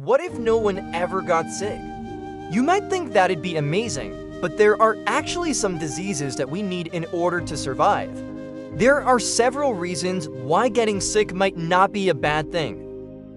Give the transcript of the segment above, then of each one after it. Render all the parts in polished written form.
What if no one ever got sick? You might think that'd be amazing, but there are actually some diseases that we need in order to survive. There are several reasons why getting sick might not be a bad thing.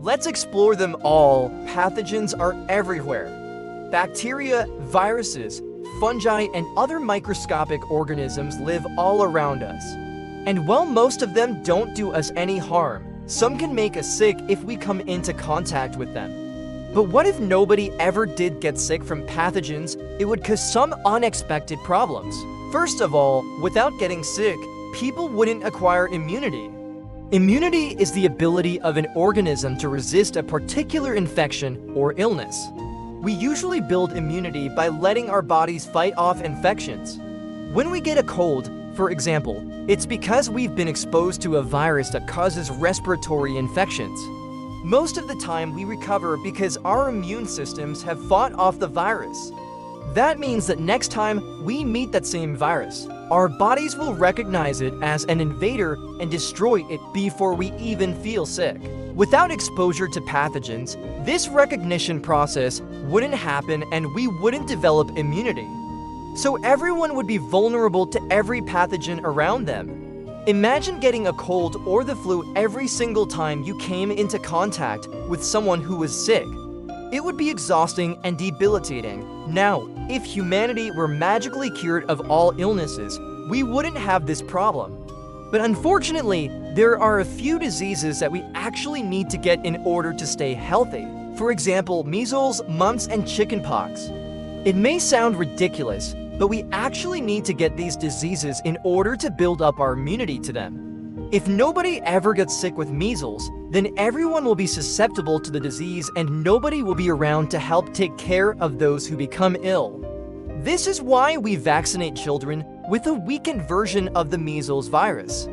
Let's explore them all. Pathogens are everywhere. Bacteria, viruses, fungi, and other microscopic organisms live all around us. And while most of them don't do us any harm, some can make us sick if we come into contact with them. But what if nobody ever did get sick from pathogens? It would cause some unexpected problems. First of all, without getting sick, people wouldn't acquire immunity. Immunity is the ability of an organism to resist a particular infection or illness. We usually build immunity by letting our bodies fight off infections. When we get a cold, for example, it's because we've been exposed to a virus that causes respiratory infections. Most of the time, we recover because our immune systems have fought off the virus. That means that next time we meet that same virus, our bodies will recognize it as an invader and destroy it before we even feel sick. Without exposure to pathogens, this recognition process wouldn't happen and we wouldn't develop immunity. So everyone would be vulnerable to every pathogen around them. Imagine getting a cold or the flu every single time you came into contact with someone who was sick. It would be exhausting and debilitating. Now, if humanity were magically cured of all illnesses, we wouldn't have this problem. But unfortunately, there are a few diseases that we actually need to get in order to stay healthy. For example, measles, mumps, and chickenpox. It may sound ridiculous, but we actually need to get these diseases in order to build up our immunity to them. If nobody ever gets sick with measles, then everyone will be susceptible to the disease and nobody will be around to help take care of those who become ill. This is why we vaccinate children with a weakened version of the measles virus.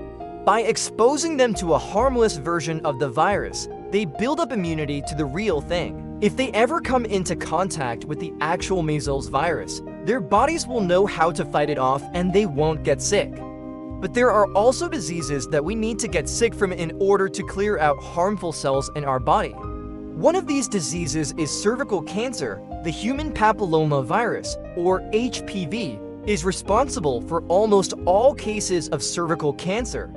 By exposing them to a harmless version of the virus, they build up immunity to the real thing. If they ever come into contact with the actual measles virus, their bodies will know how to fight it off and they won't get sick. But there are also diseases that we need to get sick from in order to clear out harmful cells in our body. One of these diseases is cervical cancer. The human papilloma virus, or HPV, is responsible for almost all cases of cervical cancer.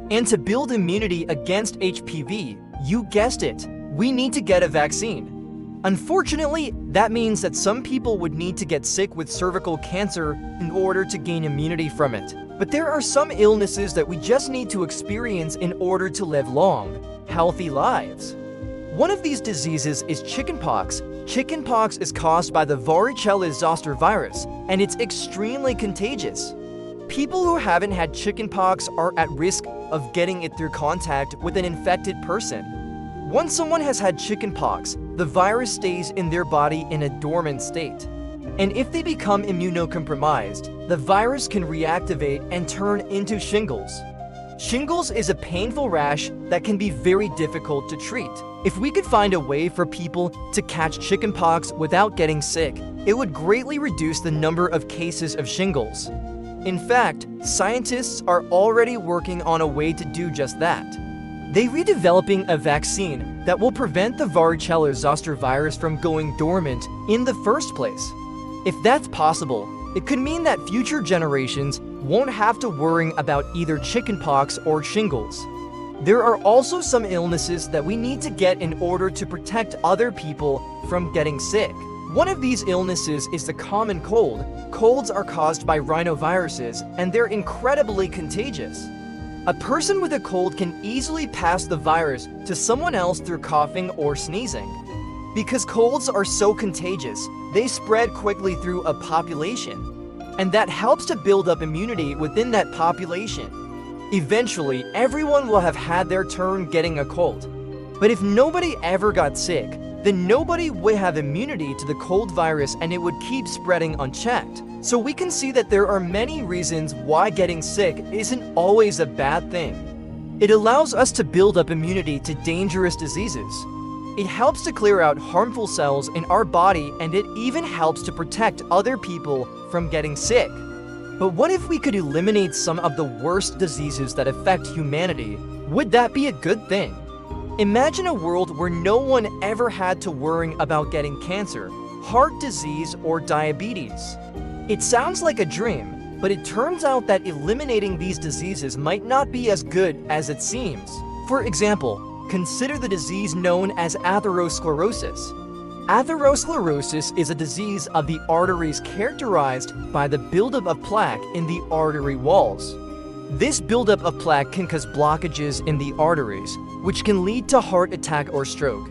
And to build immunity against HPV, you guessed it, we need to get a vaccine. Unfortunately, that means that some people would need to get sick with cervical cancer in order to gain immunity from it. But there are some illnesses that we just need to experience in order to live long, healthy lives. One of these diseases is chickenpox. Chickenpox is caused by the varicella-zoster virus, and it's extremely contagious. People who haven't had chickenpox are at risk of getting it through contact with an infected person. Once someone has had chickenpox, the virus stays in their body in a dormant state. And if they become immunocompromised, the virus can reactivate and turn into shingles. Shingles is a painful rash that can be very difficult to treat. If we could find a way for people to catch chickenpox without getting sick, it would greatly reduce the number of cases of shingles. In fact, scientists are already working on a way to do just that. They're redeveloping a vaccine that will prevent the varicella-zoster virus from going dormant in the first place. If that's possible, it could mean that future generations won't have to worry about either chickenpox or shingles. There are also some illnesses that we need to get in order to protect other people from getting sick. One of these illnesses is the common cold. Colds are caused by rhinoviruses, and they're incredibly contagious. A person with a cold can easily pass the virus to someone else through coughing or sneezing. Because colds are so contagious, they spread quickly through a population, and that helps to build up immunity within that population. Eventually, everyone will have had their turn getting a cold. But if nobody ever got sick, then nobody would have immunity to the cold virus and it would keep spreading unchecked. So we can see that there are many reasons why getting sick isn't always a bad thing. It allows us to build up immunity to dangerous diseases. It helps to clear out harmful cells in our body, and it even helps to protect other people from getting sick. But what if we could eliminate some of the worst diseases that affect humanity? Would that be a good thing? Imagine a world where no one ever had to worry about getting cancer, heart disease, or diabetes. It sounds like a dream, but it turns out that eliminating these diseases might not be as good as it seems. For example, consider the disease known as atherosclerosis. Atherosclerosis is a disease of the arteries characterized by the buildup of plaque in the artery walls. This buildup of plaque can cause blockages in the arteries, which can lead to heart attack or stroke.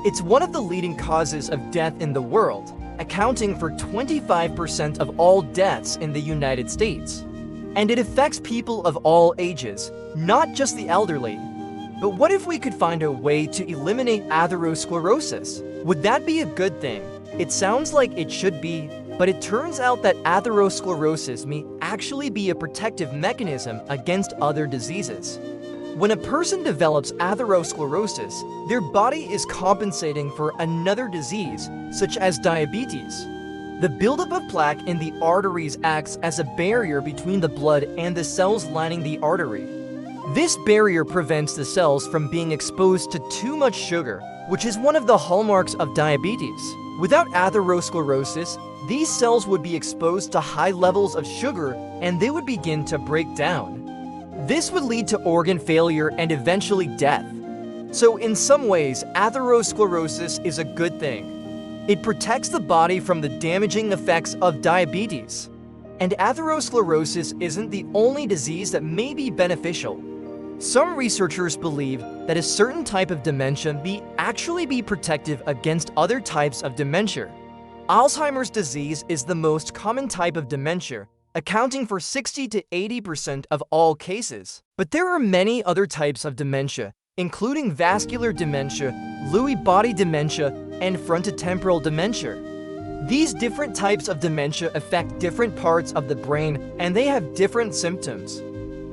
It's one of the leading causes of death in the world, accounting for 25% of all deaths in the United States. And it affects people of all ages, not just the elderly. But what if we could find a way to eliminate atherosclerosis? Would that be a good thing? It sounds like it should be, but it turns out that atherosclerosis may actually be a protective mechanism against other diseases. When a person develops atherosclerosis, their body is compensating for another disease, such as diabetes. The buildup of plaque in the arteries acts as a barrier between the blood and the cells lining the artery. This barrier prevents the cells from being exposed to too much sugar, which is one of the hallmarks of diabetes. Without atherosclerosis, these cells would be exposed to high levels of sugar and they would begin to break down. This would lead to organ failure and eventually death. So in some ways, atherosclerosis is a good thing. It protects the body from the damaging effects of diabetes. And atherosclerosis isn't the only disease that may be beneficial. Some researchers believe that a certain type of dementia may actually be protective against other types of dementia. Alzheimer's disease is the most common type of dementia, accounting for 60 to 80% of all cases. But there are many other types of dementia, including vascular dementia, Lewy body dementia, and frontotemporal dementia. These different types of dementia affect different parts of the brain and they have different symptoms.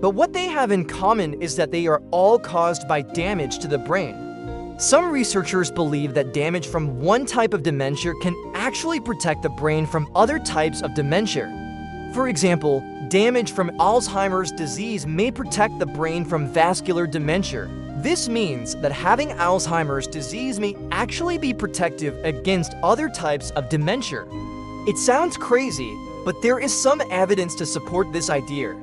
But what they have in common is that they are all caused by damage to the brain. Some researchers believe that damage from one type of dementia can actually protect the brain from other types of dementia. For example, damage from Alzheimer's disease may protect the brain from vascular dementia. This means that having Alzheimer's disease may actually be protective against other types of dementia. It sounds crazy, but there is some evidence to support this idea.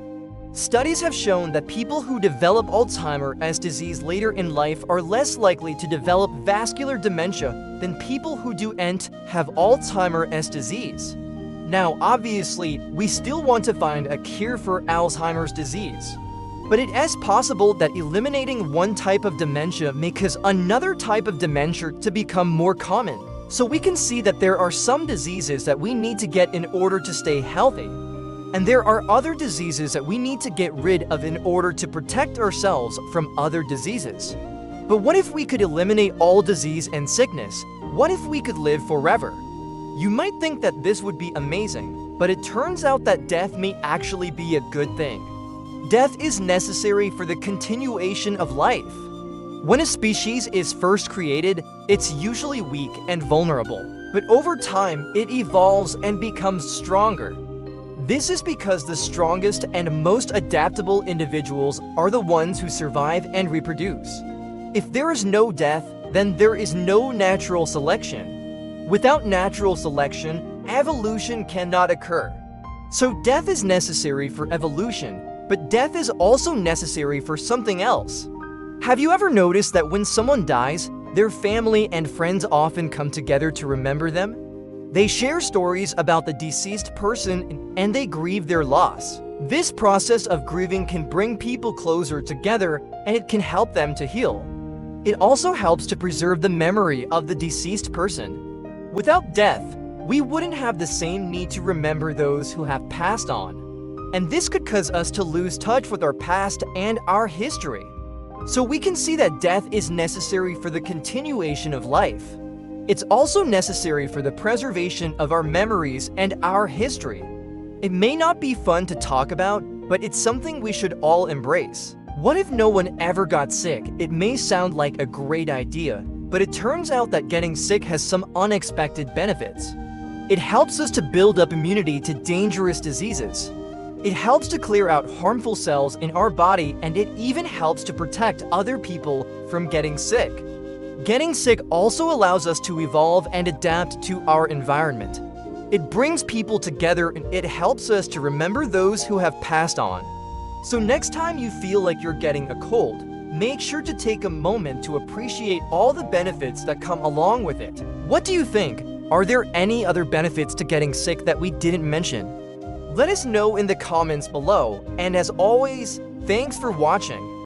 Studies have shown that people who develop Alzheimer's disease later in life are less likely to develop vascular dementia than people who don't have Alzheimer's disease. Now, obviously, we still want to find a cure for Alzheimer's disease. But it is possible that eliminating one type of dementia may cause another type of dementia to become more common. So we can see that there are some diseases that we need to get in order to stay healthy. And there are other diseases that we need to get rid of in order to protect ourselves from other diseases. But what if we could eliminate all disease and sickness? What if we could live forever? You might think that this would be amazing, but it turns out that death may actually be a good thing. Death is necessary for the continuation of life. When a species is first created, it's usually weak and vulnerable, but over time, it evolves and becomes stronger. This is because the strongest and most adaptable individuals are the ones who survive and reproduce. If there is no death, then there is no natural selection. Without natural selection, evolution cannot occur. So death is necessary for evolution, but death is also necessary for something else. Have you ever noticed that when someone dies, their family and friends often come together to remember them? They share stories about the deceased person and they grieve their loss. This process of grieving can bring people closer together and it can help them to heal. It also helps to preserve the memory of the deceased person. Without death, we wouldn't have the same need to remember those who have passed on. And this could cause us to lose touch with our past and our history. So we can see that death is necessary for the continuation of life. It's also necessary for the preservation of our memories and our history. It may not be fun to talk about, but it's something we should all embrace. What if no one ever got sick? It may sound like a great idea, but it turns out that getting sick has some unexpected benefits. It helps us to build up immunity to dangerous diseases. It helps to clear out harmful cells in our body, and it even helps to protect other people from getting sick. Getting sick also allows us to evolve and adapt to our environment. It brings people together and it helps us to remember those who have passed on. So next time you feel like you're getting a cold, make sure to take a moment to appreciate all the benefits that come along with it. What do you think? Are there any other benefits to getting sick that we didn't mention? Let us know in the comments below, and as always, thanks for watching.